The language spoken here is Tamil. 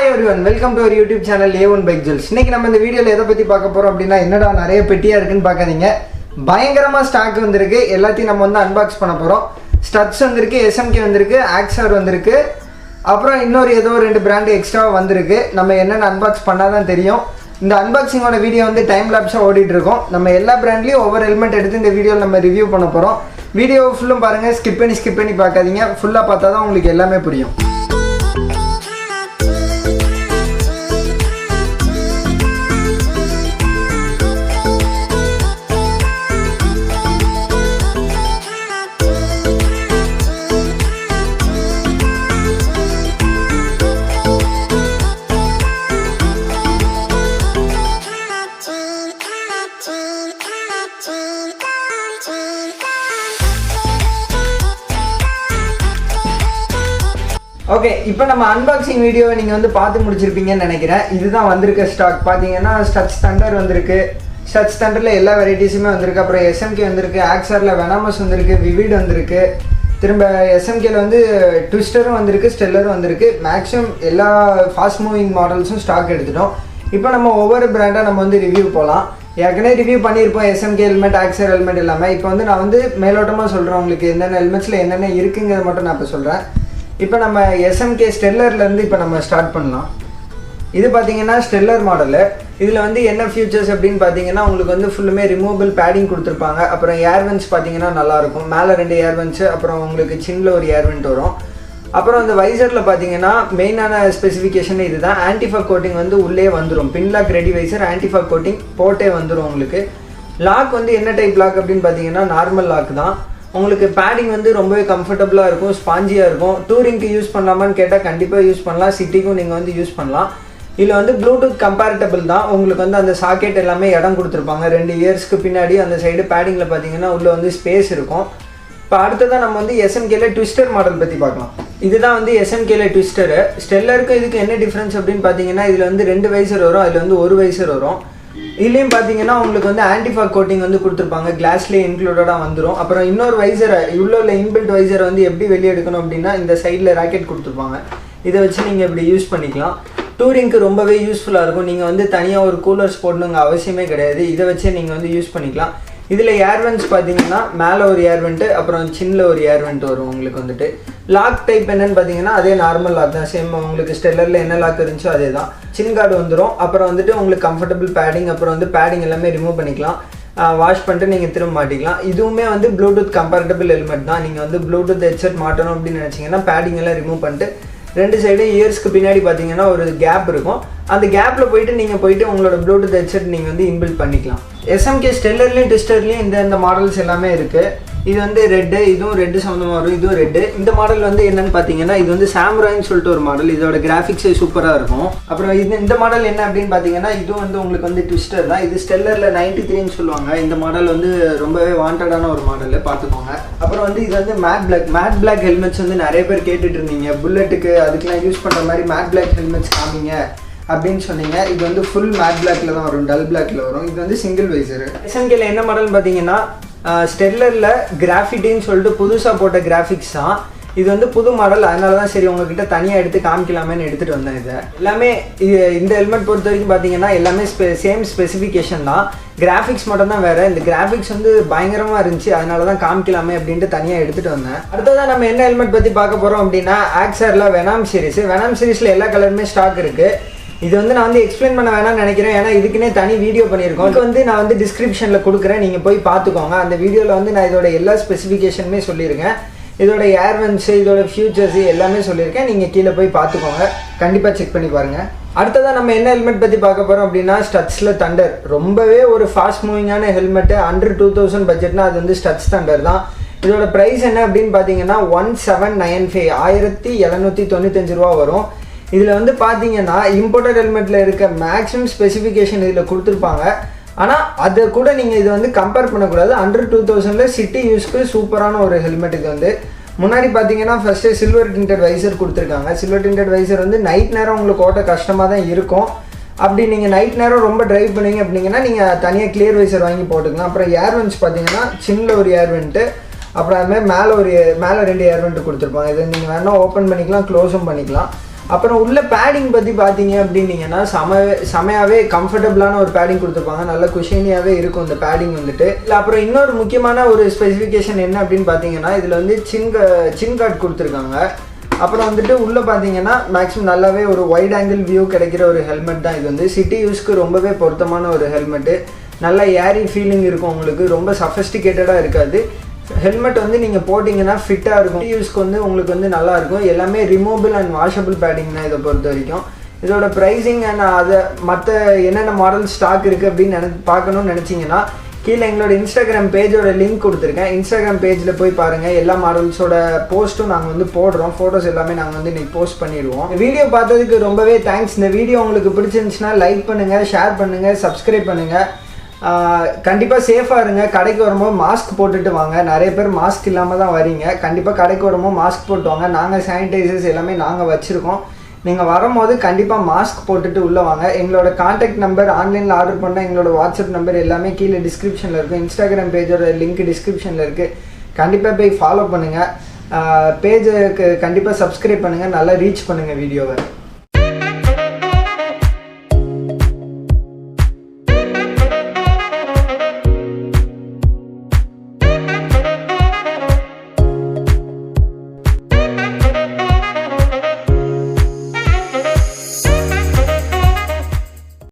Hi everyone, welcome to our YouTube channel A1 Bike Jewels. இன்னைக்கு நம்ம இந்த வீடியோல எதை பத்தி பார்க்க போறோம் அப்படினா என்னடா நிறைய பெட்டியா இருக்குன்னு பார்க்காதீங்க. பயங்கரமா ஸ்டாக் வந்திருக்கு. எல்லாத்தையும் நம்ம வந்து அன்பாக்ஸ் பண்ண போறோம். Studds வந்திருக்கு, SMK வந்திருக்கு, Axor வந்திருக்கு. அப்புறம் இன்னொரு ஏதோ ரெண்டு பிராண்ட் எக்ஸ்ட்ரா வந்திருக்கு. நம்ம என்னென்ன அன்பாக்ஸ் பண்ணாதான் தெரியும். இந்த அன்பாக்சிங்கோட வீடியோ வந்து டைம் லாப்ஸா ஓடிட்டு இருக்கும். நம்ம எல்லா பிராண்ட்லயும் ஒவ்வொரு எலிமெண்ட் எடுத்து இந்த வீடியோல நம்ம ரிவ்யூ பண்ண போறோம். வீடியோ ஃபுல்லும் பாருங்க, ஸ்கிப் பண்ணி பார்க்காதீங்க. ஃபுல்லா பார்த்தா தான் உங்களுக்கு எல்லாமே புரியும். ஓகே, இப்போ நம்ம அன்பாக்சிங் வீடியோவை நீங்கள் வந்து பார்த்து முடிச்சிருப்பீங்கன்னு நினைக்கிறேன். இதுதான் வந்திருக்க ஸ்டாக். பார்த்தீங்கன்னா Studds Thunder வந்திருக்கு. Studds Thunderல எல்லா வெரைட்டிஸுமே வந்திருக்கு. அப்புறம் SMK வந்திருக்கு, Axorல Venomous வந்திருக்கு, Vivid வந்திருக்கு. திரும்ப SMKல வந்து ட்விஸ்டரும் வந்திருக்கு, ஸ்டெல்லரும் வந்திருக்கு. மேக்ஸிமம் எல்லா ஃபாஸ்ட் மூவிங் மாடல்ஸும் ஸ்டாக் எடுத்துட்டோம். இப்போ நம்ம ஒவ்வொரு பிராண்டாக நம்ம வந்து ரிவ்யூ போகலாம். ஏற்கனவே ரிவ்யூ பண்ணியிருப்போம் SMK ஹெல்மெட், Axor ஹெல்மெட் எல்லாமே. இப்போ வந்து நான் வந்து மேலோட்டமாக சொல்கிறேன், உங்களுக்கு என்னென்ன ஹெல்மெட்ஸில் என்னென்ன இருக்குங்கிறத மட்டும் நான் இப்போ சொல்கிறேன். இப்போ நம்ம SMK ஸ்டெல்லர்லேருந்து இப்போ நம்ம ஸ்டார்ட் பண்ணலாம். இது பார்த்தீங்கன்னா ஸ்டெல்லர் மாடலு. இதில் வந்து என்ன ஃபியூச்சர்ஸ் அப்படின்னு பார்த்தீங்கன்னா, உங்களுக்கு வந்து ஃபுல்லுமே ரிமூவபிள் பேடிங் கொடுத்துருப்பாங்க. அப்புறம் ஏர்வென்ட்ஸ் பார்த்தீங்கன்னா நல்லாயிருக்கும். மேலே 2 ஏர்வென்ட்ஸு, அப்புறம் உங்களுக்கு சின்னில் ஒரு ஏர்வென்ட் வரும். அப்புறம் அந்த வைசரில் பார்த்தீங்கன்னா மெயினான ஸ்பெசிஃபிகேஷன் இது தான். ஆன்டிஃபாக் கோட்டிங் வந்து உள்ளே வந்துடும். Pin lock ready visor, anti-fog coating போட்டே வந்துடும் உங்களுக்கு. லாக் வந்து என்ன டைப் லாக் அப்படின்னு பார்த்தீங்கன்னா நார்மல் லாக் தான். உங்களுக்கு பேடிங் வந்து ரொம்பவே கம்ஃபர்டபுளாக இருக்கும், ஸ்பாஞ்சியாக இருக்கும். டூரிங்க்கு யூஸ் பண்ணலாமான்னு கேட்டால் கண்டிப்பாக யூஸ் பண்ணலாம். சிட்டிக்கும் நீங்கள் வந்து யூஸ் பண்ணலாம். இதில் வந்து ப்ளூடூத் கம்பேரிட்டபிள் தான். உங்களுக்கு வந்து அந்த சாக்கெட் எல்லாமே இடம் கொடுத்துருப்பாங்க. 2 இயர்ஸ்க்கு பின்னாடி அந்த சைடு பேடிங்கில் பார்த்தீங்கன்னா உள்ளே வந்து ஸ்பேஸ் இருக்கும். இப்போ அடுத்ததான் நம்ம வந்து SMKல ட்விஸ்டர் மாடல் பற்றி பார்க்கலாம். இதுதான் வந்து SMKல ட்விஸ்டரு. ஸ்டெல்லருக்கு இதுக்கு என்ன டிஃப்ரென்ஸ் அப்படின்னு பார்த்தீங்கன்னா, இதில் வந்து 2 வைசர் வரும், அதில் வந்து 1 வைசர் வரும். இதுலேயும் பார்த்தீங்கன்னா உங்களுக்கு வந்து ஆன்டிஃபாக் கோட்டிங் வந்து கொடுத்துருப்பாங்க, கிளாஸ்லேயே இன்க்ளூடடாக வந்துடும். அப்புறம் இன்னொரு வைசரை உள்ள இன்பில்ட் வைசரை வந்து எப்படி வெளியே எடுக்கணும் அப்படின்னா, இந்த சைடில் ராக்கெட் கொடுத்துருப்பாங்க. இதை வச்சு நீங்கள் இப்படி யூஸ் பண்ணிக்கலாம். டூரிங்க்கு ரொம்பவே யூஸ்ஃபுல்லாக இருக்கும். நீங்கள் வந்து தனியாக ஒரு கூலர்ஸ் போடணுங்க அவசியமே கிடையாது. இதை வச்சு நீங்கள் வந்து யூஸ் பண்ணிக்கலாம். இதில் ஏர்வென்ட்ஸ் பார்த்தீங்கன்னா மேலே ஒரு ஏர்வெண்ட்டு, அப்புறம் சின்னில் ஒரு ஏர்வெண்ட் வரும் உங்களுக்கு வந்துட்டு. லாக் டைப் என்னன்னு பார்த்தீங்கன்னா அதே நார்மல் லாக் தான். சேம் உங்களுக்கு ஸ்டெல்லரில் என்ன லாக் இருந்துச்சோ அதே தான். சின் கார்டு வந்துடும். அப்புறம் வந்துட்டு உங்களுக்கு கம்ஃபர்டபுள் பேடிங், அப்புறம் வந்து பேடிங் எல்லாமே ரிமூவ் பண்ணிக்கலாம். வாஷ் பண்ணிட்டு நீங்கள் திரும்ப மாட்டிக்கலாம். இதுவுமே வந்து ப்ளூடூத் கம்பேரிட்டபிள் ஹெல்மெட் தான். நீங்கள் வந்து ப்ளூடூத் ஹெட்செட் மாட்டணும் அப்படின்னு நினச்சிங்கன்னா பேடிங் எல்லாம் ரிமூவ் பண்ணிட்டு 2 சைடு இயர்ஸ்க்கு பின்னாடி பார்த்தீங்கன்னா ஒரு கேப் இருக்கும். அந்த கேப்பில் போயிட்டு உங்களோட ப்ளூடூத் ஹெட்செட் நீங்கள் வந்து இன்பில்ட் பண்ணிக்கலாம். SMK ஸ்டெல்லர்லேயும் ட்விஸ்டர்லேயும் இந்த மாடல்ஸ் எல்லாமே இருக்குது. இது வந்து ரெட்டு, இதுவும் ரெட்டு சம்மந்தமாக வரும், இதுவும் ரெட்டு. இந்த மாடல் வந்து என்னென்னு பார்த்தீங்கன்னா, இது வந்து சாம்ராய்ன்னு சொல்லிட்டு ஒரு மாடல். இதோட கிராஃபிக்ஸே சூப்பராக இருக்கும். அப்புறம் இந்த மாடல் என்ன அப்படின்னு பார்த்தீங்கன்னா, இதுவும் வந்து உங்களுக்கு வந்து ட்விஸ்டர் தான். இது ஸ்டெல்லரில் 93ன்னு சொல்லுவாங்க. இந்த மாடல் வந்து ரொம்பவே வாண்டடான ஒரு மாடல், பார்த்துக்கோங்க. அப்புறம் வந்து இது வந்து மேட் பிளாக் ஹெல்மெட்ஸ் வந்து நிறைய பேர் கேட்டுட்டு இருந்தீங்க. புல்லட்டுக்கு அதுக்கெலாம் யூஸ் பண்ணுற மாதிரி மேட் பிளாக் ஹெல்மெட்ஸ் காமிங்க அப்படின்னு சொன்னீங்க. இது வந்து ஃபுல் மேட் பிளாக்ல தான் வரும், டல் பிளாக்ல வரும். இது வந்து சிங்கிள் வைசர். SMKல என்ன மாடல் பார்த்தீங்கன்னா, ஸ்டெல்லரில் கிராஃபிட்டின்னு சொல்லிட்டு புதுசாக போட்ட கிராஃபிக்ஸ் தான். இது வந்து புது மாடல், அதனால தான் சரி உங்ககிட்ட தனியாக எடுத்து காமிக்கலாமேன்னு எடுத்துகிட்டு வந்தேன். இதை எல்லாமே இந்த ஹெல்மெட் பொறுத்த வரைக்கும் பார்த்தீங்கன்னா எல்லாமே சேம் ஸ்பெசிஃபிகேஷன் தான். கிராஃபிக்ஸ் மட்டும் தான் வேறு. இந்த கிராஃபிக்ஸ் வந்து பயங்கரமாக இருந்துச்சு, அதனால தான் காமிக்கலாமே அப்படின்ட்டு தனியாக எடுத்துகிட்டு வந்தேன். அடுத்ததான் நம்ம என்ன ஹெல்மெட் பற்றி பார்க்க போகிறோம் அப்படின்னா, Axorல வெனாம் சீரிஸில் எல்லா கலருமே ஸ்டாக் இருக்குது. இது வந்து நான் வந்து எக்ஸ்பிளைன் பண்ண வேணாம்னு நினைக்கிறேன், ஏன்னா இதுக்குன்னே தனி வீடியோ பண்ணியிருக்கோம். இதுக்கு வந்து நான் வந்து டிஸ்கிரிப்ஷனில் கொடுக்குறேன், நீங்கள் போய் பார்த்துக்கோங்க. அந்த வீடியோவில் வந்து நான் இதோட எல்லா ஸ்பெசிஃபிகேஷனுமே சொல்லியிருக்கேன். இதோட ஏர்வென்ட்ஸு, இதோட ஃபியூச்சர்ஸு எல்லாமே சொல்லியிருக்கேன். நீங்கள் கீழே போய் பார்த்துக்கோங்க, கண்டிப்பாக செக் பண்ணி பாருங்கள். அடுத்ததான் நம்ம என்ன ஹெல்மெட் பற்றி பார்க்க போகிறோம் அப்படின்னா, Studdsல Thunder. ரொம்பவே ஒரு ஃபாஸ்ட் மூவிங்கான ஹெல்மெட்டு. அண்டர் 2000 பட்ஜெட்னா அது வந்து Studds Thunder தான். இதோட ப்ரைஸ் என்ன அப்படின்னு பார்த்தீங்கன்னா 1795, 1795 ரூபா வரும். இதில் வந்து பார்த்தீங்கன்னா இம்போர்ட்டட் ஹெல்மெட்டில் இருக்க மேக்ஸிமம் ஸ்பெசிஃபிகேஷன் இதில் கொடுத்துருப்பாங்க. ஆனால் அதை கூட நீங்கள் இது வந்து கம்பேர் பண்ணக்கூடாது. அண்டர் 2000 சிட்டி யூஸ்க்கு சூப்பரான ஒரு ஹெல்மெட். இது வந்து முன்னாடி பார்த்தீங்கன்னா ஃபஸ்ட்டு சில்வர் டிண்டட் வைசர் கொடுத்துருக்காங்க. சில்வர் டிண்டட் வைசர் வந்து நைட் நேரம் உங்களுக்கு ஓட்ட கஷ்டமாக தான் இருக்கும். அப்படி நீங்கள் நைட் நேரம் ரொம்ப ட்ரைவ் பண்ணுவீங்க அப்படிங்கன்னா நீங்கள் தனியாக கிளியர் வைசர் வாங்கி போட்டுக்கலாம். அப்புறம் ஏர்வென்ட்ஸ் பார்த்தீங்கன்னா சின்னில் ஒரு ஏர்வெண்ட்டு, அப்புறம் அதுமாதிரி மேலே 2 ஏர்வெண்ட் கொடுத்துருப்பாங்க. இதை நீங்கள் வேணால் ஓப்பன் பண்ணிக்கலாம், க்ளோஸும் பண்ணிக்கலாம். அப்புறம் உள்ள பேடிங் பற்றி பார்த்தீங்க அப்படின்னீங்கன்னா செமையாகவே கம்ஃபர்டபுளான ஒரு பேடிங் கொடுத்துருப்பாங்க, நல்ல குஷனியாகவே இருக்கும் இந்த பேடிங் வந்துட்டு. இல்லை அப்புறம் இன்னொரு முக்கியமான ஒரு ஸ்பெசிஃபிகேஷன் என்ன அப்படின்னு பார்த்தீங்கன்னா இதில் வந்து சின் கார்டு கொடுத்துருக்காங்க. அப்புறம் வந்துட்டு உள்ளே பார்த்தீங்கன்னா மேக்ஸிமம் நல்லாவே ஒரு வைட் ஆங்கிள் வியூ கிடைக்கிற ஒரு ஹெல்மெட் தான் இது வந்து. சிட்டி யூஸ்க்கு ரொம்பவே பொருத்தமான ஒரு ஹெல்மெட்டு, நல்ல ஏரி ஃபீலிங் இருக்கும் உங்களுக்கு, ரொம்ப சஃபஸ்டிகேட்டடாக இருக்காது. ஹெல்மெட் வந்து நீங்கள் போட்டிங்கன்னா ஃபிட்டாக இருக்கும், யூஸ்க்கு வந்து உங்களுக்கு வந்து நல்லாயிருக்கும். எல்லாமே ரிமூவபிள் அண்ட் வாஷபிள் பேடிங் தான் இதை பொறுத்த வரைக்கும். இதோட ப்ரைஸிங் அண்ட் அதை மற்ற என்னென்ன மாடல் ஸ்டாக் இருக்குது அப்படின்னு பார்க்கணுன்னு நினச்சிங்கன்னா கீழே எங்களோட இன்ஸ்டாகிராம் பேஜோட லிங்க் கொடுத்துருக்கேன். இன்ஸ்டாகிராம் பேஜில் போய் பாருங்கள், எல்லா மாடல்ஸோட போஸ்ட்டும் நாங்கள் வந்து போடுறோம், ஃபோட்டோஸ் எல்லாமே நாங்கள் வந்து இன்றைக்கி போஸ்ட் பண்ணிடுவோம். வீடியோ பார்த்ததுக்கு ரொம்பவே தேங்க்ஸ். இந்த வீடியோ உங்களுக்கு பிடிச்சிருந்துச்சுன்னா லைக் பண்ணுங்கள், ஷேர் பண்ணுங்கள், சப்ஸ்கிரைப் பண்ணுங்கள். கண்டிப்பாக சேஃபாக இருங்க. கடைக்கு வரும்போது மாஸ்க் போட்டுட்டு வாங்க. நிறைய பேர் மாஸ்க் இல்லாமல் தான் வரீங்க. கண்டிப்பாக கடைக்கு வரும்போது மாஸ்க் போட்டு வாங்க. நாங்கள் சானிடைசர்ஸ் எல்லாமே நாங்கள் வச்சுருக்கோம். நீங்கள் வரும்போது கண்டிப்பாக மாஸ்க் போட்டுட்டு உள்ளே வாங்க. எங்களோட கான்டாக்ட் நம்பர், ஆன்லைனில் ஆர்டர் பண்ணால் எங்களோட வாட்ஸ்அப் நம்பர் எல்லாமே கீழே டிஸ்கிரிப்ஷனில் இருக்குது. இன்ஸ்டாகிராம் பேஜோட லிங்க் டிஸ்கிரிப்ஷனில் இருக்குது. கண்டிப்பாக போய் ஃபாலோ பண்ணுங்கள். பேஜுக்கு கண்டிப்பாக சப்ஸ்கிரைப் பண்ணுங்கள். நல்லா ரீச் பண்ணுங்கள் வீடியோவை.